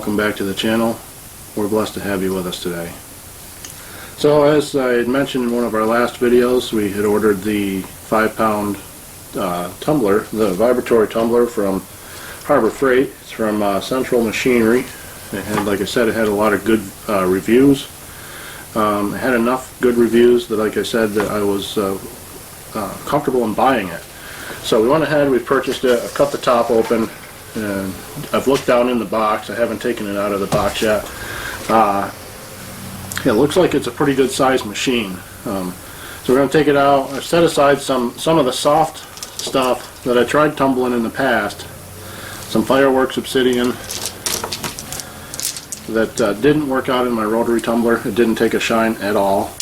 welcome back to the channel. We're blessed to have you with us today. So as I had mentioned in one of our last videos, we had ordered the 5-pound tumbler, the vibratory tumbler from Harbor Freight. It's from Central Machinery. It had, like I said, it had a lot of good reviews. It had enough good reviews that, like I said, that I was comfortable in buying it. So we went ahead, we purchased it. I've cut the top open, and I've looked down in the box. I haven't taken it out of the box yet. It looks like it's a pretty good sized machine. So we're going to take it out. I've set aside some of the soft stuff that I tried tumbling in the past. Some Fireworks obsidian that didn't work out in my rotary tumbler. It didn't take a shine at all.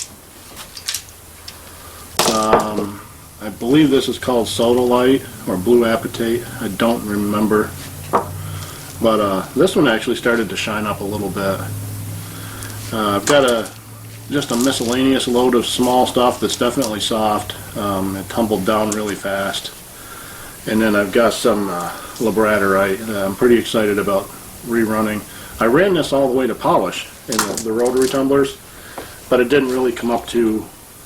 I believe this is called Sodalite or Blue Apatite. I don't remember. But this one actually started to shine up a little bit. I've got just a miscellaneous load of small stuff that's definitely soft. It tumbled down really fast. And then I've got some labradorite that I'm pretty excited about rerunning. I ran this all the way to polish in the rotary tumblers, but it didn't really come up to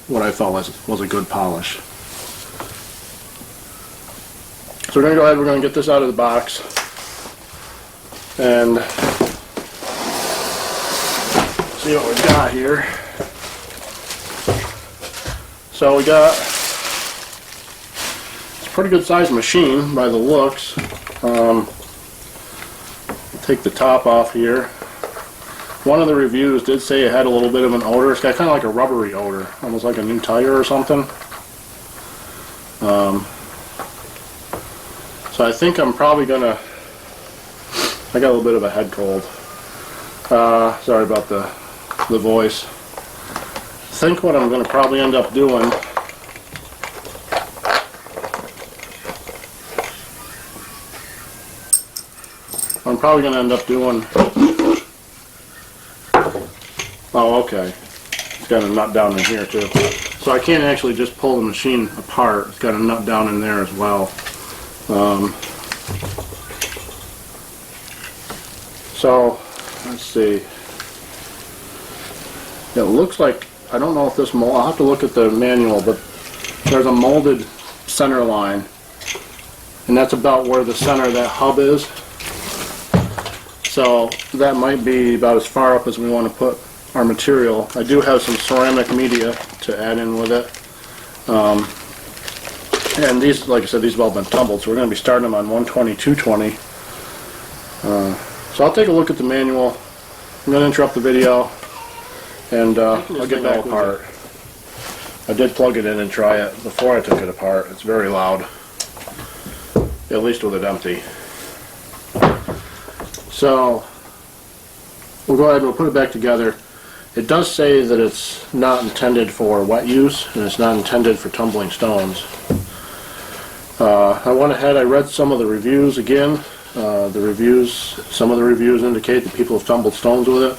what I thought was a good polish. So we're going to go ahead, we're going to get this out of the box and see what we've got here. So we got, it's a pretty good sized machine by the looks. Take the top off here. One of the reviews did say it had a little bit of an odor. It's got kind of like a rubbery odor, almost like a new tire or something. So I think I'm probably gonna, I got a little bit of a head cold. Sorry about the voice. I think what I'm gonna probably end up doing, oh, okay, it's got a nut down in here too. So I can't actually just pull the machine apart. It's got a nut down in there as well. So let's see. It looks like, I don't know if this mold, I'll have to look at the manual, but there's a molded center line, and that's about where the center of that hub is. So that might be about as far up as we want to put our material. I do have some ceramic media to add in with it. And these, like I said, these have all been tumbled, so we're going to be starting them on 120, 220. So I'll take a look at the manual. I'm going to interrupt the video, and I'll get back apart. I did plug it in and try it before I took it apart. It's very loud, at least with it empty. So we'll go ahead and we'll put it back together. It does say that it's not intended for wet use, and it's not intended for tumbling stones. I went ahead, I read some of the reviews again. Some of the reviews indicate that people have tumbled stones with it.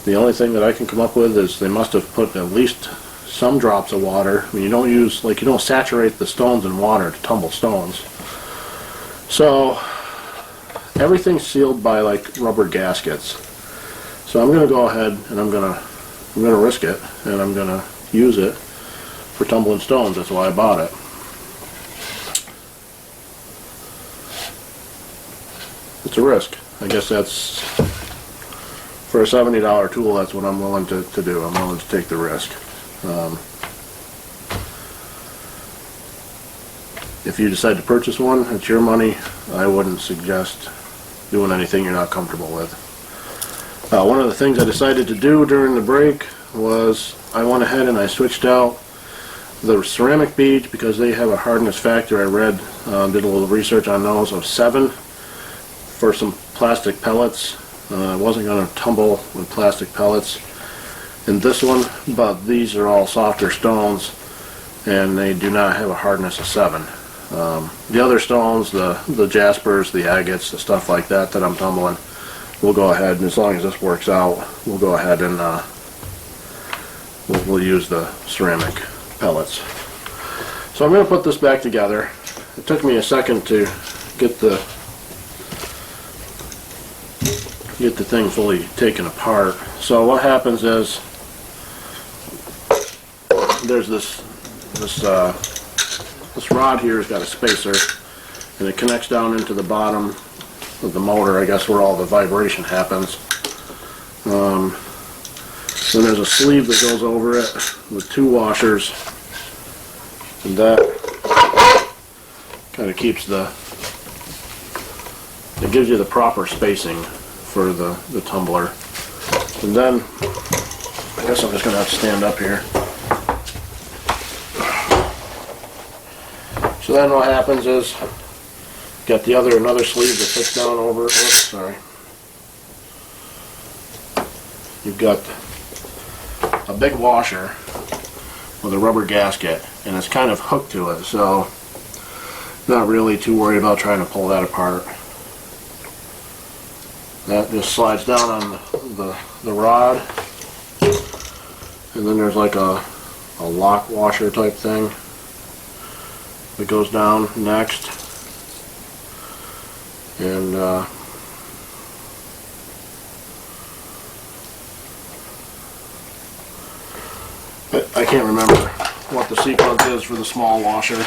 The only thing that I can come up with is they must have put at least some drops of water. I mean, you don't saturate the stones in water to tumble stones. So everything's sealed by like rubber gaskets. So I'm going to go ahead and I'm going to risk it, and I'm going to use it for tumbling stones. That's why I bought it. It's a risk. I guess that's, for a $70 tool, that's what I'm willing to do. I'm willing to take the risk. If you decide to purchase one, it's your money. I wouldn't suggest doing anything you're not comfortable with. One of the things I decided to do during the break was I went ahead and I switched out the ceramic beads because they have a hardness factor. I read, did a little research on those, of 7 for some plastic pellets. I wasn't going to tumble with plastic pellets in this one, but these are all softer stones and they do not have a hardness of 7. The other stones, the jaspers, the agates, the stuff like that I'm tumbling, we'll go ahead, and as long as this works out, we'll go ahead and we'll use the ceramic pellets. So I'm going to put this back together. It took me a second to get the get the thing fully taken apart. So what happens is there's this rod here has got a spacer, and it connects down into the bottom of the motor, I guess, where all the vibration happens. Then there's a sleeve that goes over it with 2 washers, and that kind of keeps it gives you the proper spacing for the tumbler. And then I guess I'm just going to have to stand up here. So then what happens is, got another sleeve that fits down over it. Oops, sorry. You've got a big washer with a rubber gasket, and it's kind of hooked to it, so not really too worried about trying to pull that apart. That just slides down on the rod, and then there's like a lock washer type thing that goes down next, and I can't remember what the sequence is for the small washer.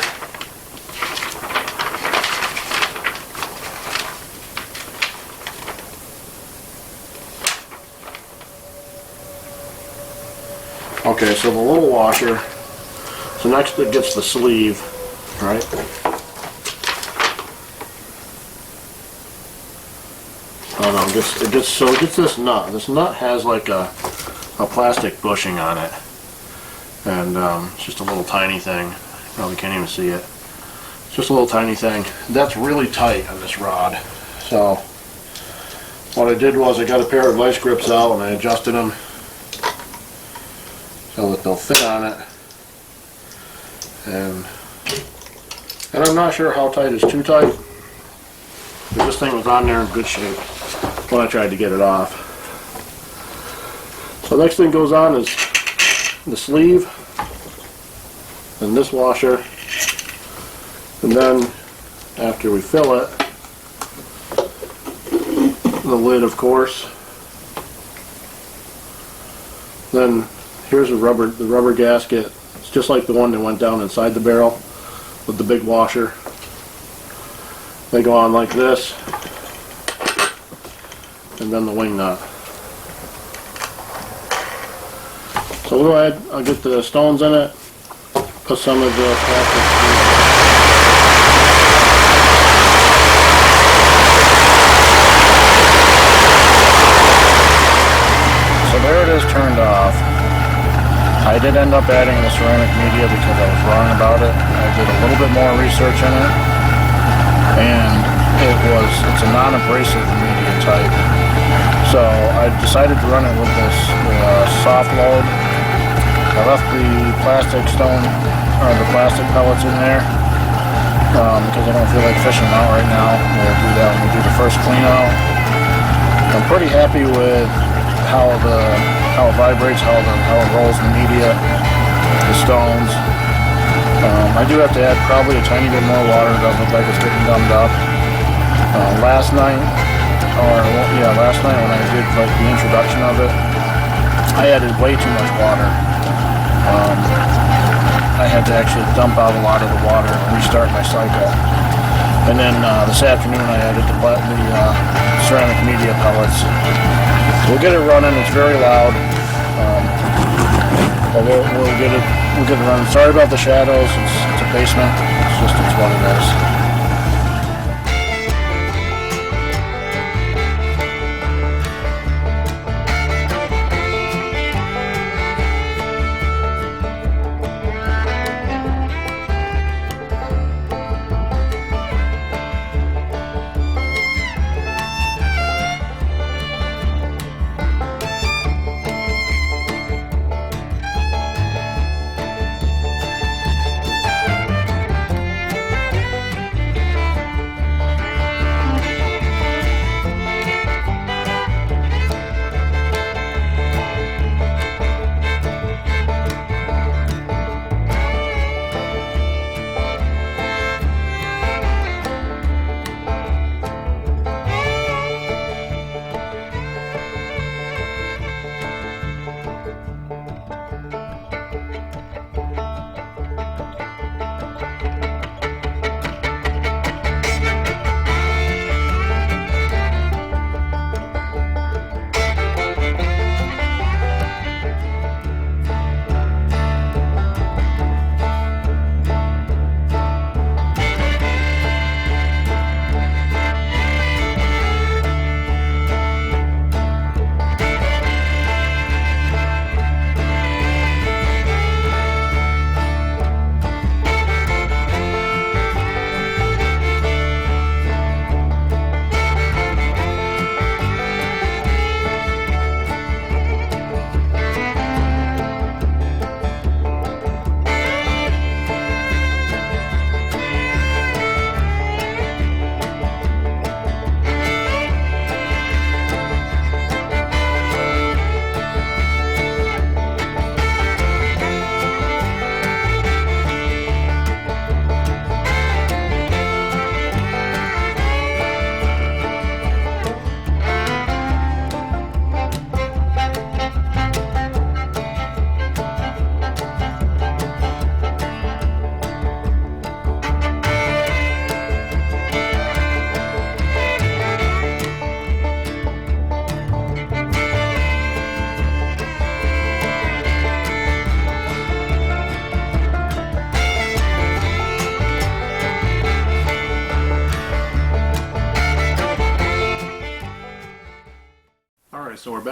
Okay, so the little washer, so next it gets the sleeve, right? Oh no, it gets this nut. This nut has like a plastic bushing on it, and it's just a little tiny thing. You probably can't even see it. It's just a little tiny thing. That's really tight on this rod. So what I did was I got a pair of vice grips out and I adjusted them so that they'll fit on it. And I'm not sure how tight is too tight, but this thing was on there in good shape when I tried to get it off. So next thing goes on is the sleeve and this washer, and then after we fill it, the lid, of course. Then here's the rubber gasket. It's just like the one that went down inside the barrel with the big washer. They go on like this, and then the wing nut. So we'll go ahead, I'll get the stones in it, put some of the plastic. So there it is, turned off. I did end up adding the ceramic media because I was wrong about it. I did a little bit more research in it, and it's a non-abrasive media type. So I decided to run it with this soft load. I left the plastic pellets in there because I don't feel like fishing them out right now. We'll do that when we do the first clean out. I'm pretty happy with how it vibrates, how it rolls the media, the stones. I do have to add probably a tiny bit more water. It doesn't look like it's getting gummed up. Last night when I did like the introduction of it, I added way too much water. I had to actually dump out a lot of the water and restart my cycle. And then this afternoon I added the ceramic media pellets. We'll get it running. It's very loud, but we'll get it running. Sorry about the shadows. It's a basement. It's what it is.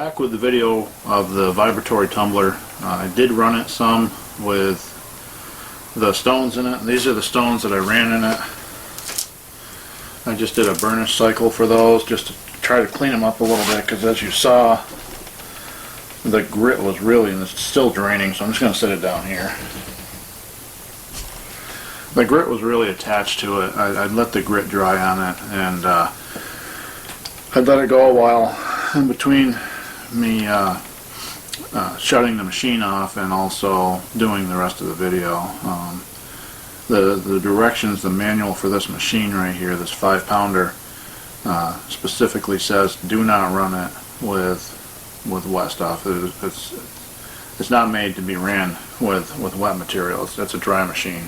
back with the video of the vibratory tumbler. I did run it some with the stones in it. These are the stones that I ran in it. I just did a burnish cycle for those just to try to clean them up a little bit, because as you saw, the grit was really, and it's still draining, so I'm just going to set it down here. The grit was really attached to it. I'd let the grit dry on it, and I'd let it go a while in between me shutting the machine off and also doing the rest of the video. The directions, the manual for this machine right here, this 5-pounder, specifically says do not run it with wet stuff. It's not made to be ran with wet materials. That's a dry machine.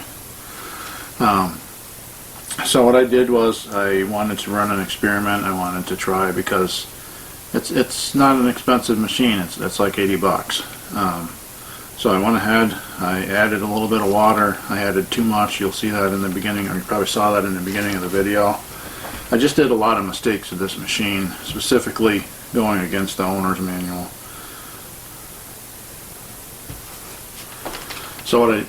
So what I did was I wanted to run an experiment. I wanted to try, because it's not an expensive machine. It's like 80 bucks. So I went ahead, I added a little bit of water. I added too much. You'll see that in the beginning, or you probably saw that in the beginning of the video. I just did a lot of mistakes with this machine, specifically going against the owner's manual. So what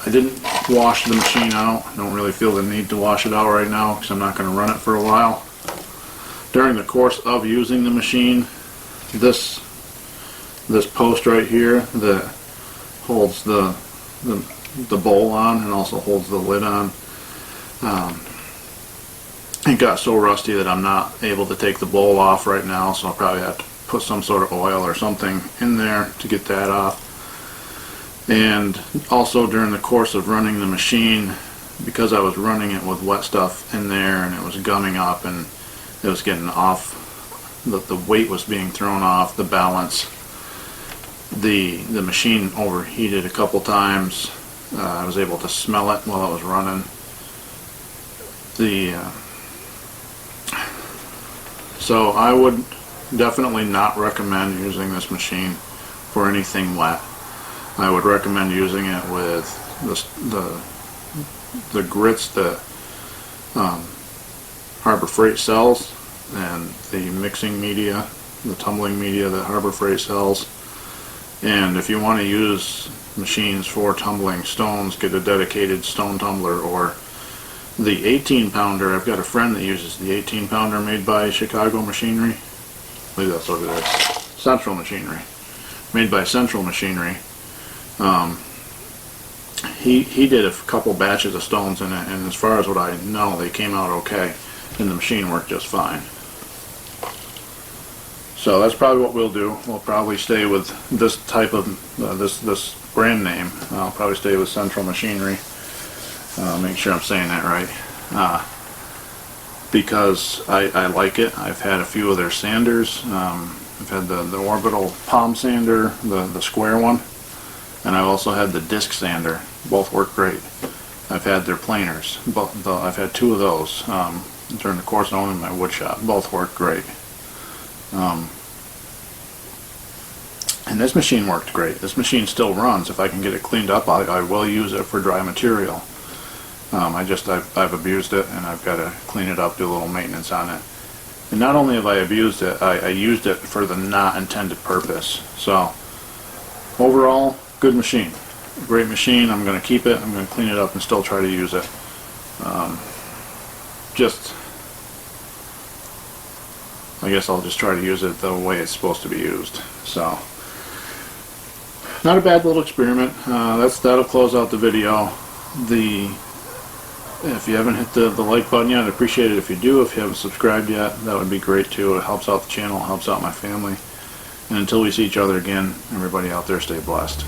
I didn't wash the machine out. I don't really feel the need to wash it out right now, because I'm not going to run it for a while. During the course of using the machine, this post right here that holds the bowl on and also holds the lid on, it got so rusty that I'm not able to take the bowl off right now, so I'll probably have to put some sort of oil or something in there to get that off. And also during the course of running the machine, because I was running it with wet stuff in there and it was gumming up and it was getting off, the weight was being thrown off, the balance, the machine overheated a couple times. I was able to smell it while I was running. So I would definitely not recommend using this machine for anything wet. I would recommend using it with the grits that Harbor Freight sells, and the mixing media, the tumbling media that Harbor Freight sells. And if you want to use machines for tumbling stones, get a dedicated stone tumbler, or the 18-pounder. I've got a friend that uses the 18-pounder made by Chicago Machinery. I believe that's what it is. Central Machinery. Made by Central Machinery. He did a couple batches of stones in it, and as far as what I know, they came out okay, and the machine worked just fine. So that's probably what we'll do. We'll probably stay with this type of this brand name. I'll probably stay with Central Machinery. Make sure I'm saying that right, because I like it. I've had a few of their sanders. I've had the orbital palm sander, the square one, and I've also had the disc sander. Both work great. I've had their planers. I've had 2 of those during the course of owning my wood shop. Both work great. And this machine worked great. This machine still runs. If I can get it cleaned up, I will use it for dry material. I've abused it, and I've got to clean it up, do a little maintenance on it. And not only have I abused it, I used it for the not intended purpose. So overall, good machine. Great machine. I'm going to keep it. I'm going to clean it up and still try to use it. I guess I'll just try to use it the way it's supposed to be used. So, not a bad little experiment. That'll close out the video. If you haven't hit the like button yet, I'd appreciate it if you do. If you haven't subscribed yet, that would be great too. It helps out the channel, helps out my family. And until we see each other again, everybody out there, stay blessed.